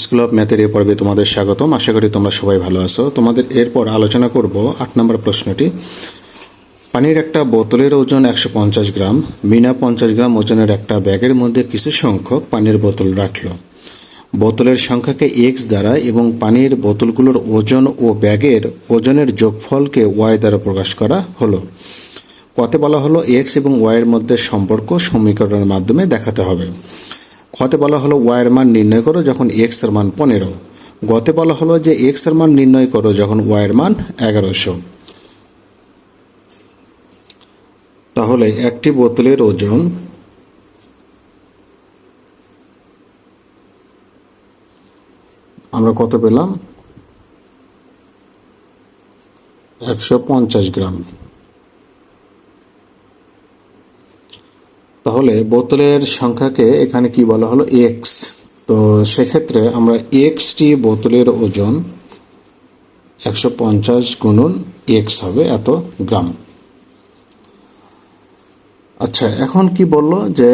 School of ম্যাথের এই পর্বে তোমাদের স্বাগতম। আশা করি তোমরা সবাই ভালো আছো। তোমাদের এরপর আলোচনা করব 8 নম্বর প্রশ্নটি। পানির একটা বোতলের ওজন 150 গ্রাম। মিনা 50 গ্রাম ওজনের একটা ব্যাগের মধ্যে কিছু সংখ্যক পানির বোতল রাখলো। বোতলের সংখ্যাকে এক্স দ্বারা এবং পানির বোতলগুলোর ওজন ও ব্যাগের ওজনের যোগফলকে ওয়াই দ্বারা প্রকাশ করা হলো। কতে বলা হলো এক্স এবং ওয়াইয়ের মধ্যে সম্পর্ক সমীকরণের মাধ্যমে দেখাতে হবে। খতে বলা হলো ওয়াইয়ের মান নির্ণয় করো যখন এক্স এর মান 15। গতে বলা হলো যে এক্স এর মান নির্ণয় করো যখন ওয়াইয়ের মান 1100। তাহলে একটি বোতলের ওজন আমরা কত পেলাম? 150 গ্রাম। তাহলে বোতলের সংখ্যাকে এখানে কি বলা হলো? এক্স। তো সেক্ষেত্রে আমরা এক্সটি বোতলের ওজন 150 গুণন এক্স হবে এত গ্রাম। আচ্ছা, এখন কি বললো যে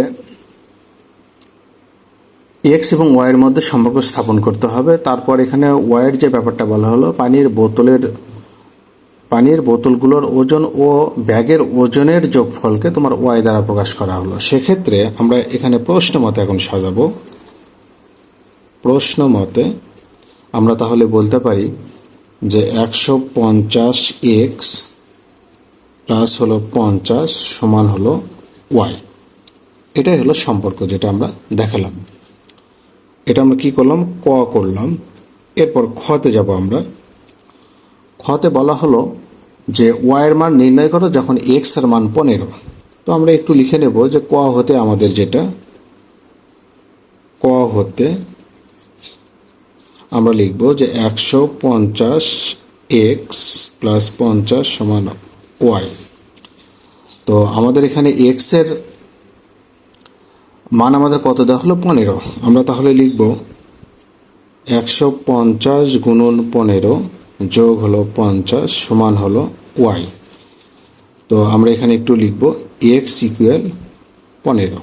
এক্স এবং ওয়াইয়ের মধ্যে সম্পর্ক স্থাপন করতে হবে। তারপর এখানে ওয়াইয়ের যে ব্যাপারটা বলা হলো পানির বোতলগুলোর ওজন ও ব্যাগের ওজনের যোগফলকে তোমার ওয়াই দ্বারা প্রকাশ করা হলো। সেক্ষেত্রে আমরা এখানে প্রশ্ন মতে এখন সাজাবো। প্রশ্ন মতে আমরা তাহলে বলতে পারি যে 150 এক্স প্লাস হলো 50 সমান হলো ওয়াই। এটাই হলো সম্পর্ক যেটা আমরা দেখালাম। এটা আমরা কি করলাম? করলাম। এরপর খতে যাব আমরা। খতে বলা হলো যে ওয়াইয়ের মান নির্ণয় করো যখন এক্স এর মান 15। তো আমরা একটু লিখে নেব যে হতে আমাদের যেটা হতে আমরা লিখব যে 150 এক্স প্লাস 50 সমান ওয়াই। তো আমাদের এখানে এক্স এর মান আমাদের কত দেওয়া হলো? 15। আমরা তাহলে লিখব 150 গুণন 15 যোগ হলো 50 সমান হলো ওয়াই। তো আমরা এখানে একটু লিখব এক্স ইকুয়াল 15।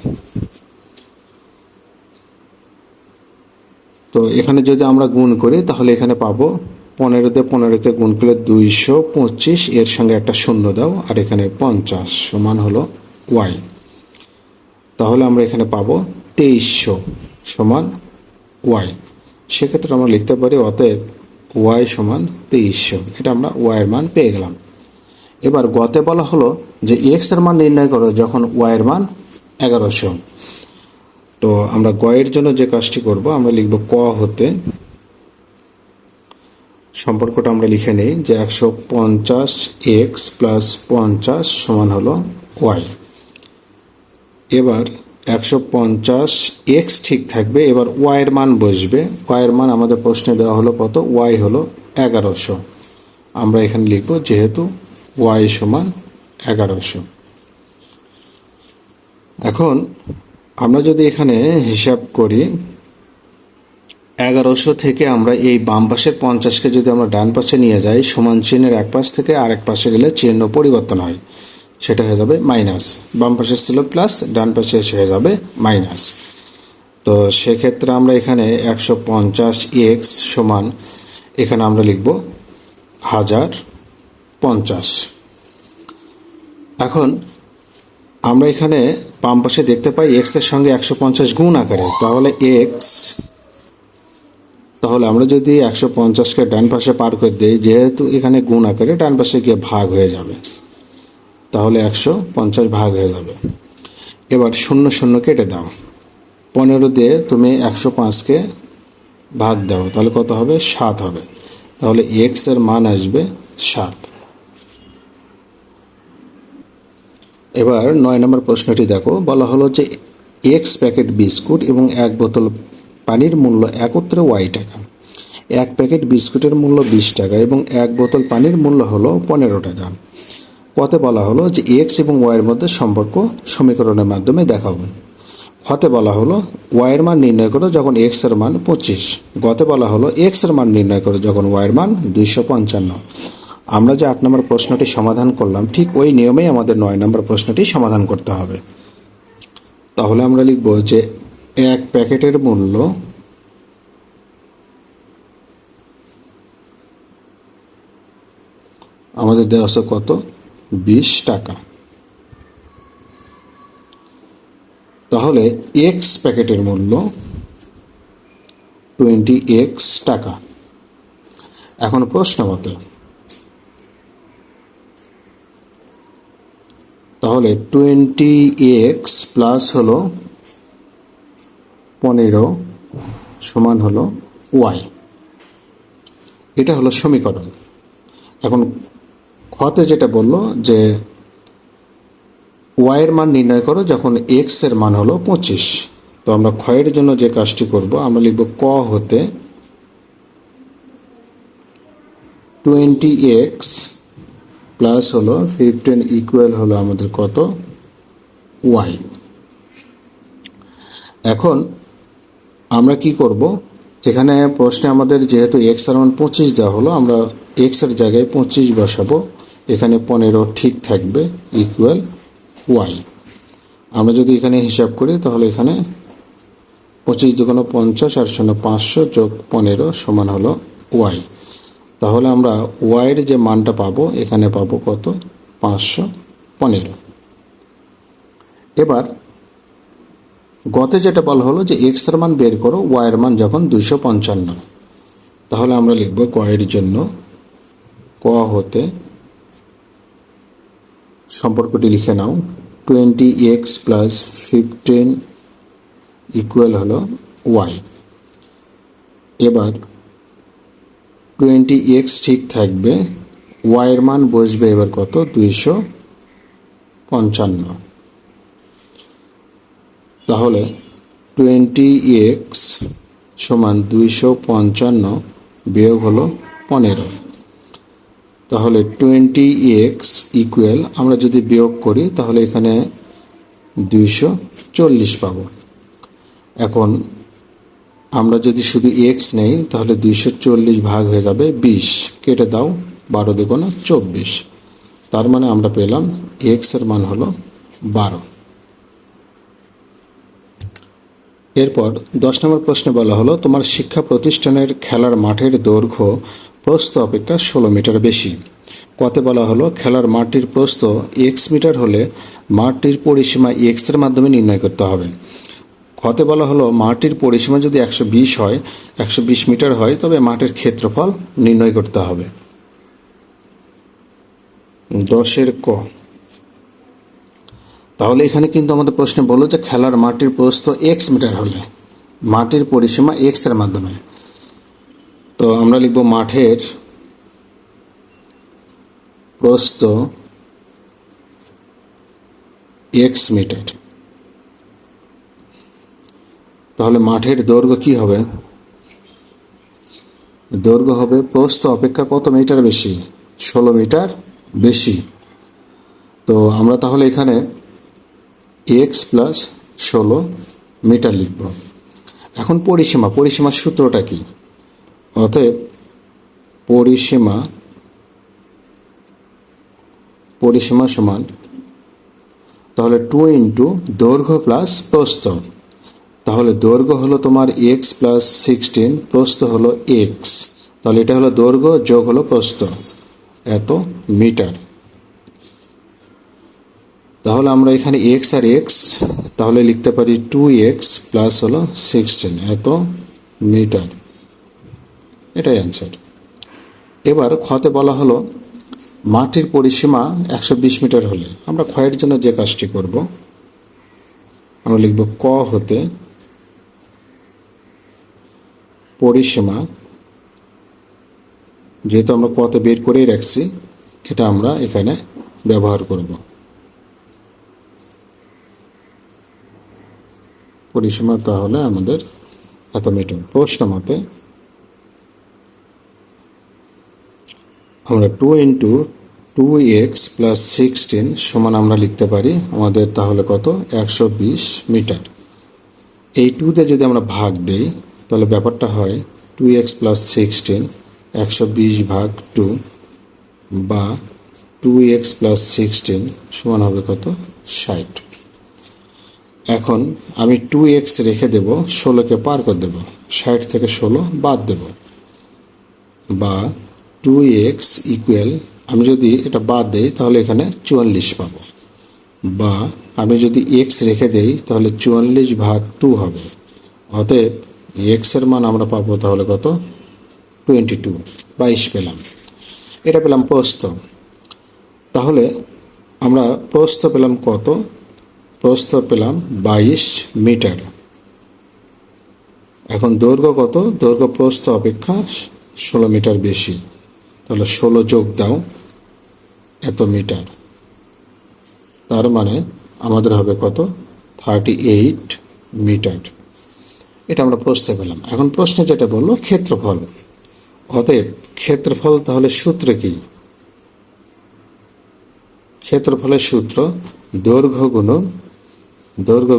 তো এখানে যদি আমরা গুণ করি তাহলে এখানে পাবো 15 দিয়ে 15কে গুণ করলে 225, এর সঙ্গে একটা শূন্য দাও, আর এখানে 50 সমান হলো ওয়াই। তাহলে আমরা এখানে পাবো 2300 সমান ওয়াই। সেক্ষেত্রে আমরা লিখতে পারি অতএব ওয়াই সমান 2300। এটা আমরা ওয়াইয়ের মান পেয়ে গেলাম। এবার গতে বলা হলো যে এক্স এর মান নির্ণয় করো যখন ওয়াইয়ের মান 1100। তো আমরা গয়ের জন্য যে কাজটি করব, আমরা লিখব হতে সম্পর্কটা আমরা লিখে নেই যে 150 এক্স প্লাস 50 সমান হলো ওয়াই। এবার 150 এক্স ঠিক থাকবে, এবার ওয়াইয়ের মান বসবে। ওয়াইয়ের মান আমাদের প্রশ্নে দেওয়া হলো কত? ওয়াই হলো 1100। আমরা এখানে লিখব যেহেতু ওয়াই সমান 1100। এখন আমরা যদি এখানে হিসাব করি 1100 থেকে আমরা এই বাম পাশের 50কে যদি আমরা ডান পাশে নিয়ে যাই, সমান চিহ্নের এক পাশ থেকে আরেক পাশে গেলে চিহ্ন পরিবর্তন হয়, সেটা হয়ে যাবে মাইনাস। বাম পাশে ছিল প্লাস, ডান পাশে এসে হয়ে যাবে মাইনাস। তো সেক্ষেত্রে আমরা এখানে 150 এক্স সমান এখানে আমরা লিখব 1050। এখন আমরা এখানে বাম পাশে দেখতে পাই এক্স এর সঙ্গে 150 গুণ আকারে। তাহলে আমরা যদি 150কে ডান পাশে পার করে দিই, যেহেতু এখানে গুণ আকারে, ডান পাশে গিয়ে ভাগ হয়ে যাবে। তাহলে 150 ভাগ হয়ে যাবে। এবার 0 কেটে দাও। 15 দিয়ে তুমি 105কে ভাগ দাও, তাহলে কত হবে? 7 হবে। তাহলে এক্স এর মান আসবে 7। এবার 9 নম্বর প্রশ্নটি দেখো। বলা হলো যে এক্স প্যাকেট বিস্কুট এবং এক বোতল পানির মূল্য একত্রে ওয়াই টাকা। এক প্যাকেট বিস্কুটের মূল্য 20 টাকা এবং এক বোতল পানির মূল্য হলো 15 টাকা। কতে বলা হলো যে এক্স এবং ওয়াইয়ের মধ্যে সম্পর্ক সমীকরণের মাধ্যমে দেখাবো। খতে বলা হলো ওয়াইয়ের মান নির্ণয় করো যখন এক্স এর মান 25। গতে বলা হলো এক্স এর মান নির্ণয় করো যখন ওয়াইয়ের মান 255। আমরা যে 8 নম্বর প্রশ্নটি সমাধান করলাম, ঠিক ওই নিয়মেই আমাদের 9 নম্বর প্রশ্নটি সমাধান করতে হবে। তাহলে আমরা লিখব যে এক প্যাকেটের মূল্য আমাদের দেওয়া আছে কত, 20 টাকা। তাহলে এক্স প্যাকেটের মূল্য 20x টাকা। এখন প্রশ্ন মতে, তাহলে 20x প্লাস হলো 15 সমান হলো y, এটা হলো সমীকরণ। এখন খতে যেটা বললো যে y এর মান নির্ণয় করো যখন x এর মান হলো 25। তো আমরা ক্ষয়ের জন্য যে কাজটি করব, আমরা লিখব ক হতে 20x প্লাস হলো 15 ইকুয়াল হলো আমাদের কত, y। এখন আমরা কি করব, এখানে প্রশ্নে আমাদের যেহেতু x এর মান 25 দেওয়া হলো, আমরা x এর জায়গায় 25 বসাবো, এখানে 15 ঠিক থাকবে ইকুয়াল y। আমরা যদি এখানে হিসাব করি তাহলে এখানে 25 দুগুণে 50 আর 500 যোগ 15 সমান হলো y। তাহলে আমরা y এর যে মানটা পাবো, এখানে পাবো কত, 515। এবার গতে যেটা বলা হলো যে x এর মান বের করো y এর মান যখন 255। তাহলে আমরা লিখব ক এর জন্য ক হতে সম্পর্কটি লিখে নাও, 20x প্লাস 15 ইকুয়াল হলো y। এবার 20x ঠিক থাকবে, y এর মান বসবে এবার কত, 255। তাহলে 20x সমান 255 বিয়োগ হলো 15। তাহলে 20x ইকুয়াল, আমরা যদি বিয়োগ করি তাহলে এখানে 240 পাবো। এখন আমরা যদি শুধু x নেই তাহলে 240 ভাগ হয়ে যাবে 20, কেটে দাও, 12 দুগুণে 24। তার মানে আমরা পেলাম x এর মান হলো 12। এরপর 10 নম্বর প্রশ্নে বলা হলো তোমার শিক্ষা প্রতিষ্ঠানের খেলার মাঠের দৈর্ঘ্য প্রস্থ অপেক্ষা 16 মিটার বেশি। কতে বলা হলো খেলার মাঠটির প্রস্থ x মিটার হলে মাঠটির পরিসীমা x এর মাধ্যমে নির্ণয় করতে হবে। খতে বলা হলো মাঠটির পরিসীমা যদি 120 হয়, 120 মিটার হয়, তবে মাঠের ক্ষেত্রফল নির্ণয় করতে হবে। 10 ক, তাহলে এখানে কিন্তু আমাদের প্রশ্নে বললো যে খেলার মাঠটির প্রস্থ x মিটার হলে মাঠের পরিসীমা x এর মাধ্যমে। তো আমরা লিখব মাঠের প্রস্থ x মিটার। তাহলে মাঠের দৈর্ঘ্য কি হবে, দৈর্ঘ্য হবে প্রস্থ অপেক্ষা কত মিটার বেশি, 16 মিটার বেশি। তো আমরা তাহলে এখানে x প্লাস 16 মিটার লিখব। এখন পরিসীমার সূত্রটা কি, অতএব পরিসীমা সমান, তাহলে 2 ইন্টু দৈর্ঘ্য প্লাস প্রস্থ। তাহলে দৈর্ঘ্য হলো তোমার x প্লাস 16, প্রস্থ হলো x। তাহলে এটা হলো দৈর্ঘ্য যোগ হলো প্রস্থ, এত মিটার। তাহলে আমরা এখানে x আর x, তাহলে লিখতে পারি 2x প্লাস হলো 16 এত মিটার, এটাই অ্যান্সার। এবার খতে বলা হলো মাঠের পরিসীমা 120 মিটার হলে আমরা ক্ষয়ের জন্য যে কাজটি করব, আমরা লিখব ক হতে পরিসীমা, যেহেতু আমরা কতে বের করেই রাখছি, এটা আমরা এখানে ব্যবহার করব। পরিসীমা তাহলে আমাদের এত মিটার। প্রশ্ন মতে আমরা 2 ইন্টু 2x প্লাস 16 সমান আমরা লিখতে পারি আমাদের তাহলে কত, 120 মিটার। এই 2তে যদি আমরা ভাগ দেই তাহলে ব্যাপারটা হয় 2x প্লাস 16 120 ভাগ 2, বা 2x প্লাস 16 সমান হবে কত, 60। এখন আমি 2x রেখে দেব, 16কে পার করে দেব, 60 থেকে 16 বাদ দেব, বা 2x ইকুয়াল আমি যদি এটা বাদ দেই তাহলে এখানে 44 পাবো, বা আমি যদি এক্স রেখে দেই তাহলে 44/2 হবে। অতএব এক্স এর মান আমরা পাবো তাহলে কত, 22, 22 পেলাম। এটা পেলাম প্রস্থ। তাহলে আমরা প্রস্থ পেলাম কত, প্রস্থ পেলাম 22 মিটার। এখন দৈর্ঘ্য কত, দৈর্ঘ্য প্রস্থ অপেক্ষা 16 মিটার বেশি, তাহলে 16 যোগ দাও এত মিটার, তার মানে আমাদের হবে কত, 38 মিটার। এটা আমরা প্রশ্নে পেলাম। এখন প্রশ্নে যেটা বললো ক্ষেত্রফল, অতএব ক্ষেত্রফল তাহলে সূত্র কি, ক্ষেত্রফলের সূত্র দৈর্ঘ্য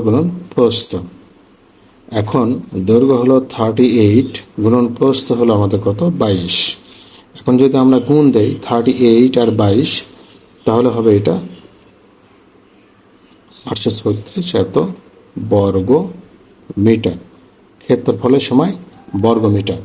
গুণন প্রস্থ। এখন দৈর্ঘ্য হলো 38 গুণন প্রস্থ হলো আমাদের কত, 22। এখন যদি আমরা গুণ দেই 38 আর 22, তাহলে হবে এটা 836 এত বর্গ মিটার। ক্ষেত্রফলের সময় বর্গ মিটার।